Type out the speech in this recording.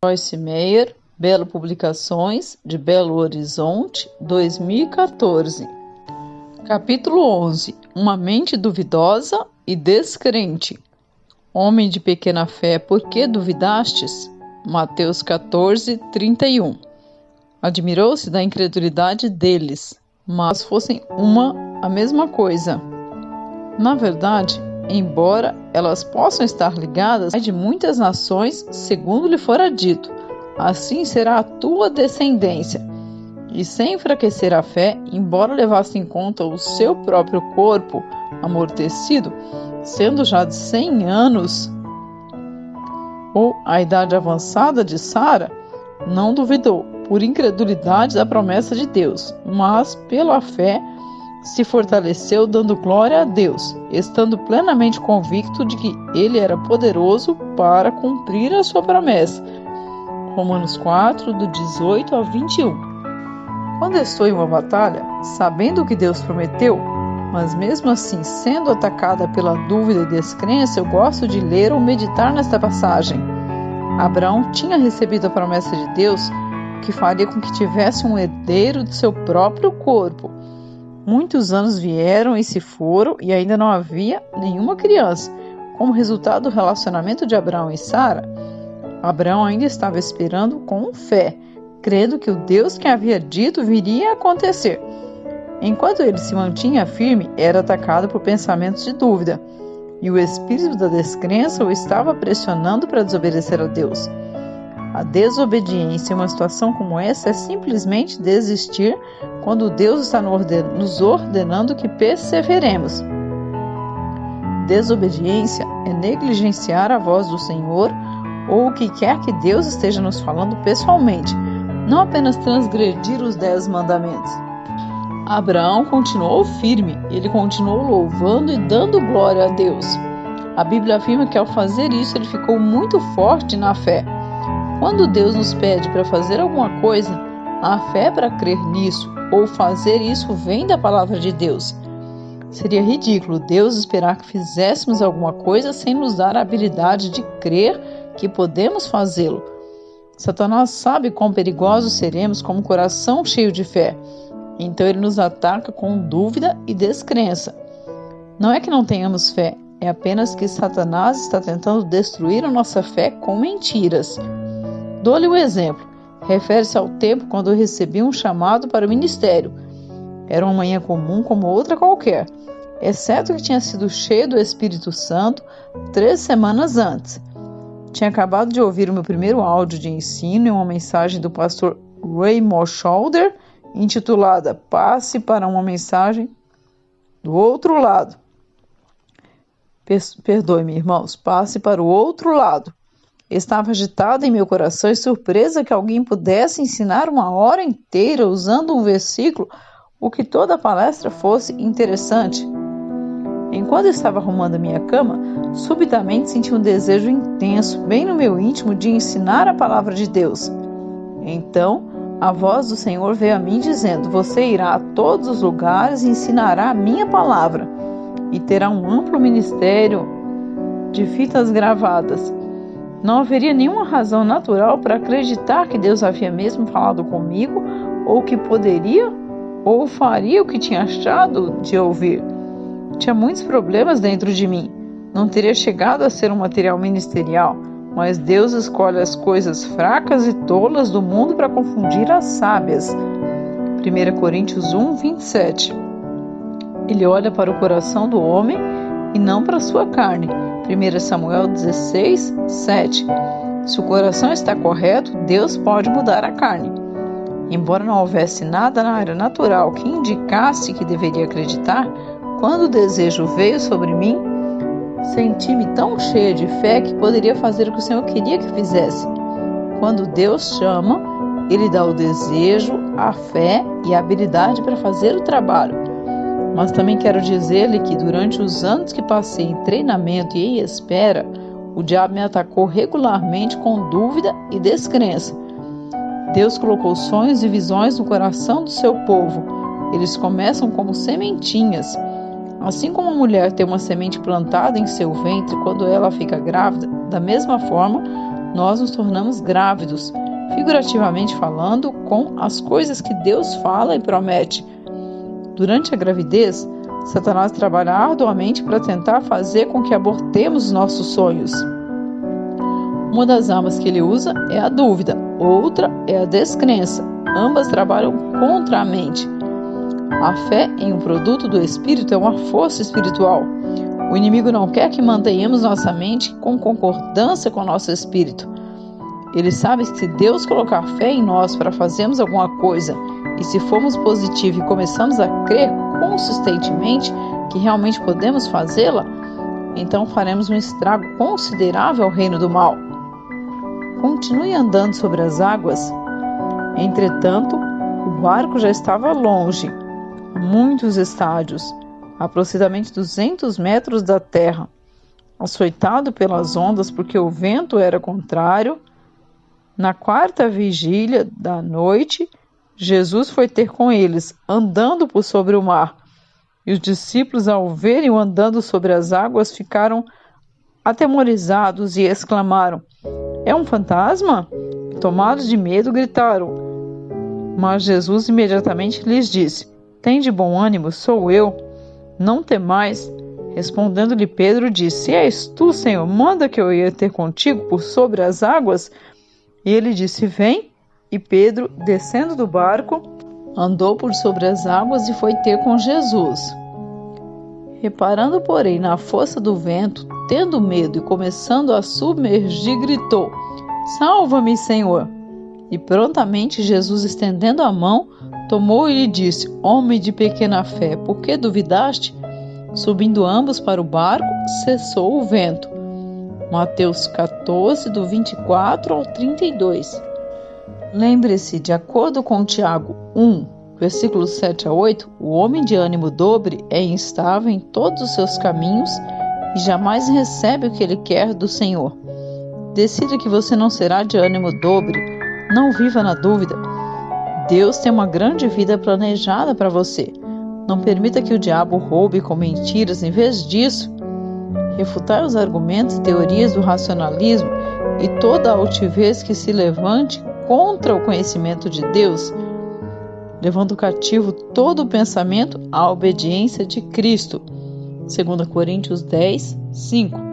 Joyce Meyer, Belo Publicações, de Belo Horizonte, 2014. Capítulo 11. Uma mente duvidosa e descrente. Homem de pequena fé, por que duvidastes? Mateus 14, 31. Admirou-se da incredulidade deles, mas fossem a mesma coisa. Na verdade, embora elas possam estar ligadas de muitas nações, segundo lhe fora dito, assim será a tua descendência. E sem enfraquecer a fé, embora levasse em conta o seu próprio corpo amortecido, sendo já de 100 anos, ou a idade avançada de Sara, não duvidou, por incredulidade, da promessa de Deus, mas pela fé se fortaleceu, dando glória a Deus, estando plenamente convicto de que Ele era poderoso para cumprir a sua promessa. Romanos 4, do 18 ao 21. Quando estou em uma batalha, sabendo o que Deus prometeu, mas mesmo assim sendo atacada pela dúvida e descrença, eu gosto de ler ou meditar nesta passagem. Abraão tinha recebido a promessa de Deus, que faria com que tivesse um herdeiro de seu próprio corpo. Muitos anos vieram e se foram e ainda não havia nenhuma criança. Como resultado do relacionamento de Abraão e Sara, Abraão ainda estava esperando com fé, crendo que o Deus que havia dito viria a acontecer. Enquanto ele se mantinha firme, era atacado por pensamentos de dúvida, e o espírito da descrença o estava pressionando para desobedecer a Deus. A desobediência em uma situação como essa é simplesmente desistir quando Deus está nos ordenando que perseveremos. Desobediência é negligenciar a voz do Senhor ou o que quer que Deus esteja nos falando pessoalmente, não apenas transgredir os 10 mandamentos. Abraão continuou firme, ele continuou louvando e dando glória a Deus. A Bíblia afirma que ao fazer isso ele ficou muito forte na fé. Quando Deus nos pede para fazer alguma coisa, a fé para crer nisso ou fazer isso vem da palavra de Deus. Seria ridículo Deus esperar que fizéssemos alguma coisa sem nos dar a habilidade de crer que podemos fazê-lo. Satanás sabe quão perigosos seremos com um coração cheio de fé. Então ele nos ataca com dúvida e descrença. Não é que não tenhamos fé, é apenas que Satanás está tentando destruir a nossa fé com mentiras. Dou-lhe um exemplo. Refere-se ao tempo quando eu recebi um chamado para o ministério. Era uma manhã comum como outra qualquer, exceto que tinha sido cheio do Espírito Santo 3 semanas antes. Tinha acabado de ouvir o meu primeiro áudio de ensino em uma mensagem do pastor Raymond Scholder, intitulada Passe para uma mensagem do outro lado. Perdoe-me, irmãos, passe para o outro lado. Estava agitada em meu coração e surpresa que alguém pudesse ensinar 1 hora inteira usando um versículo, o que toda a palestra fosse interessante. Enquanto estava arrumando a minha cama, subitamente senti um desejo intenso, bem no meu íntimo, de ensinar a palavra de Deus. Então, a voz do Senhor veio a mim dizendo: você irá a todos os lugares e ensinará a minha palavra, e terá um amplo ministério de fitas gravadas. Não haveria nenhuma razão natural para acreditar que Deus havia mesmo falado comigo, ou que poderia, ou faria o que tinha achado de ouvir. Tinha muitos problemas dentro de mim. Não teria chegado a ser um material ministerial, mas Deus escolhe as coisas fracas e tolas do mundo para confundir as sábias. 1 Coríntios 1, 27. Ele olha para o coração do homem e não para a sua carne. 1 Samuel 16, 7. Se o coração está correto, Deus pode mudar a carne. Embora não houvesse nada na área natural que indicasse que deveria acreditar, quando o desejo veio sobre mim, senti-me tão cheia de fé que poderia fazer o que o Senhor queria que fizesse. Quando Deus chama, Ele dá o desejo, a fé e a habilidade para fazer o trabalho. Mas também quero dizer-lhe que durante os anos que passei em treinamento e em espera, o diabo me atacou regularmente com dúvida e descrença. Deus colocou sonhos e visões no coração do seu povo. Eles começam como sementinhas. Assim como a mulher tem uma semente plantada em seu ventre quando ela fica grávida, da mesma forma, nós nos tornamos grávidos, figurativamente falando, com as coisas que Deus fala e promete. Durante a gravidez, Satanás trabalha arduamente para tentar fazer com que abortemos os nossos sonhos. Uma das armas que ele usa é a dúvida, outra é a descrença. Ambas trabalham contra a mente. A fé em um produto do Espírito é uma força espiritual. O inimigo não quer que mantenhamos nossa mente com concordância com nosso espírito. Ele sabe que se Deus colocar fé em nós para fazermos alguma coisa, e se formos positivos e começamos a crer consistentemente que realmente podemos fazê-la, então faremos um estrago considerável ao reino do mal. Continue andando sobre as águas. Entretanto, o barco já estava longe, a muitos estádios, aproximadamente 200 metros da terra. Açoitado pelas ondas porque o vento era contrário, na 4ª vigília da noite, Jesus foi ter com eles, andando por sobre o mar. E os discípulos, ao verem-o andando sobre as águas, ficaram atemorizados e exclamaram: "É um fantasma?" E, tomados de medo, gritaram. Mas Jesus imediatamente lhes disse: "Tende bom ânimo, sou eu, não temais." Respondendo-lhe Pedro, disse: "Se és tu, Senhor, manda que eu ia ter contigo por sobre as águas." E ele disse: "Vem." E Pedro, descendo do barco, andou por sobre as águas e foi ter com Jesus. Reparando, porém, na força do vento, tendo medo e começando a submergir, gritou: "Salva-me, Senhor!" E prontamente Jesus, estendendo a mão, tomou e lhe disse: "Homem de pequena fé, por que duvidaste?" Subindo ambos para o barco, cessou o vento. Mateus 14, do 24 ao 32. Lembre-se, de acordo com Tiago 1, versículos 7 a 8, o homem de ânimo dobre é instável em todos os seus caminhos e jamais recebe o que ele quer do Senhor. Decida que você não será de ânimo dobre, não viva na dúvida. Deus tem uma grande vida planejada para você. Não permita que o diabo roube com mentiras. Em vez disso, refutai os argumentos e teorias do racionalismo e toda a altivez que se levante contra o conhecimento de Deus, levando cativo todo o pensamento à obediência de Cristo. 2 Coríntios 10, 5.